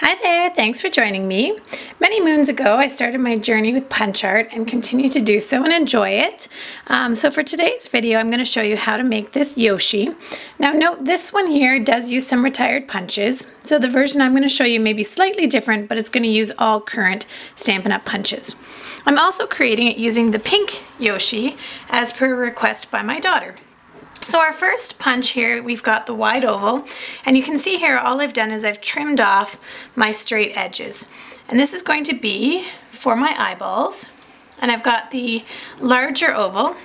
Hi there, thanks for joining me. Many moons ago I started my journey with punch art and continue to do so and enjoy it. So for today's video I'm going to show you how to make this Yoshi. Now note this one here does use some retired punches, so the version I'm going to show you may be slightly different, but it's going to use all current Stampin' Up! Punches. I'm also creating it using the pink Yoshi as per request by my daughter. So our first punch here, we've got the wide oval, and you can see here all I've done is I've trimmed off my straight edges. And this is going to be for my eyeballs. And I've got the larger oval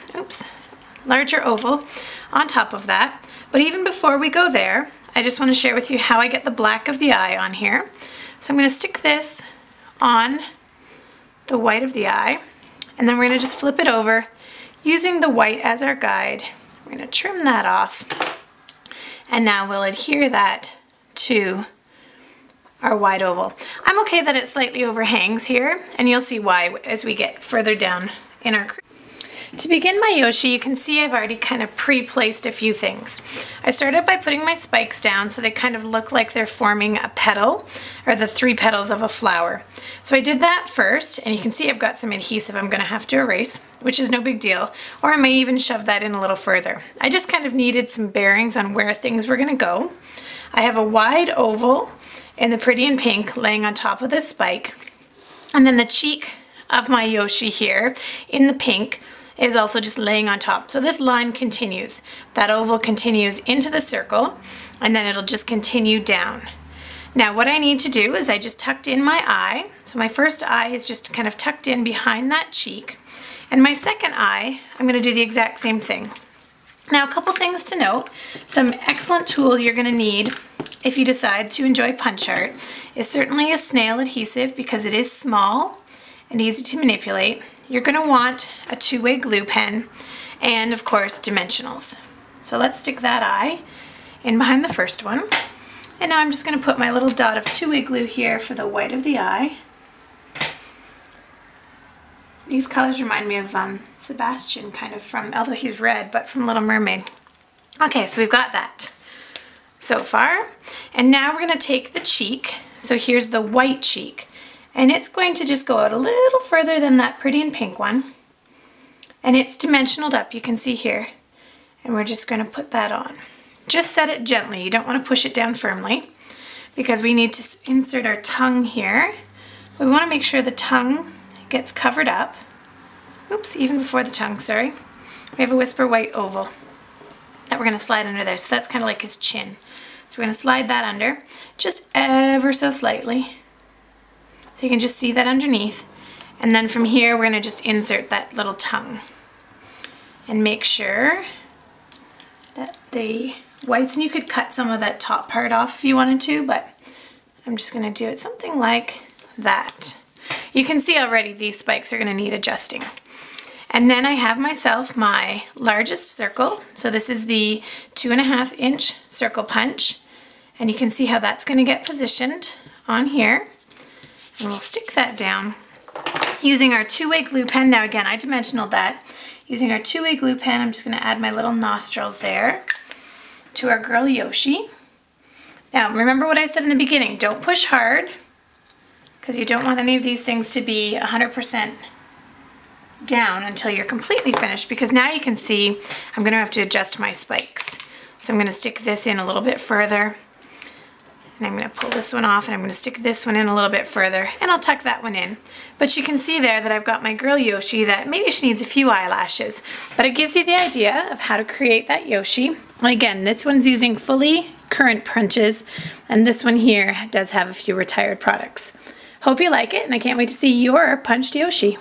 on top of that. But even before we go there, I just want to share with you how I get the black of the eye on here. So I'm going to stick this on the white of the eye, and then we're going to just flip it over using the white as our guide. We're going to trim that off, and now we'll adhere that to our wide oval. I'm okay that it slightly overhangs here, and you'll see why as we get further down in our crease. To begin my Yoshi, you can see I've already kind of pre-placed a few things. I started by putting my spikes down so they kind of look like they're forming a petal, or the three petals of a flower. So I did that first, and you can see I've got some adhesive I'm going to have to erase, which is no big deal, or I may even shove that in a little further. I just kind of needed some bearings on where things were going to go. I have a wide oval in the pretty in pink laying on top of this spike, and then the cheek of my Yoshi here in the pink is also just laying on top. So this line continues. That oval continues into the circle, and then it'll just continue down. Now what I need to do is I just tucked in my eye. So my first eye is just kind of tucked in behind that cheek. And my second eye, I'm going to do the exact same thing. Now a couple things to note. Some excellent tools you're going to need if you decide to enjoy punch art is certainly a snail adhesive, because it is small and easy to manipulate. You're going to want a two-way glue pen, and of course dimensionals. So let's stick that eye in behind the first one. And now I'm just going to put my little dot of two-way glue here for the white of the eye. These colors remind me of Sebastian, kind of from, although he's red, but from Little Mermaid. Okay, so we've got that so far. And now we're going to take the cheek. So here's the white cheek. And it's going to just go out a little further than that pretty in pink one. And it's dimensionaled up, you can see here. And we're just going to put that on. Just set it gently. You don't want to push it down firmly, because we need to insert our tongue here. We want to make sure the tongue gets covered up. Oops, even before the tongue, sorry. We have a whisper white oval that we're going to slide under there. So that's kind of like his chin. So we're going to slide that under just ever so slightly. So you can just see that underneath. And then from here, we're going to just insert that little tongue. And make sure that the whites, and you could cut some of that top part off if you wanted to, but I'm just going to do it something like that. You can see already these spikes are going to need adjusting. And then I have myself my largest circle. So this is the 2.5 inch circle punch. And you can see how that's going to get positioned on here. And we'll stick that down using our two-way glue pen. Now again, I dimensional that. Using our two-way glue pen, I'm just going to add my little nostrils there to our girl Yoshi. Now remember what I said in the beginning, don't push hard, because you don't want any of these things to be 100% down until you're completely finished, because now you can see I'm going to have to adjust my spikes. So I'm going to stick this in a little bit further. And I'm going to pull this one off, and I'm going to stick this one in a little bit further, and I'll tuck that one in. But you can see there that I've got my girl Yoshi that maybe she needs a few eyelashes, but it gives you the idea of how to create that Yoshi. And again, this one's using fully current punches, and this one here does have a few retired products. Hope you like it, and I can't wait to see your punched Yoshi.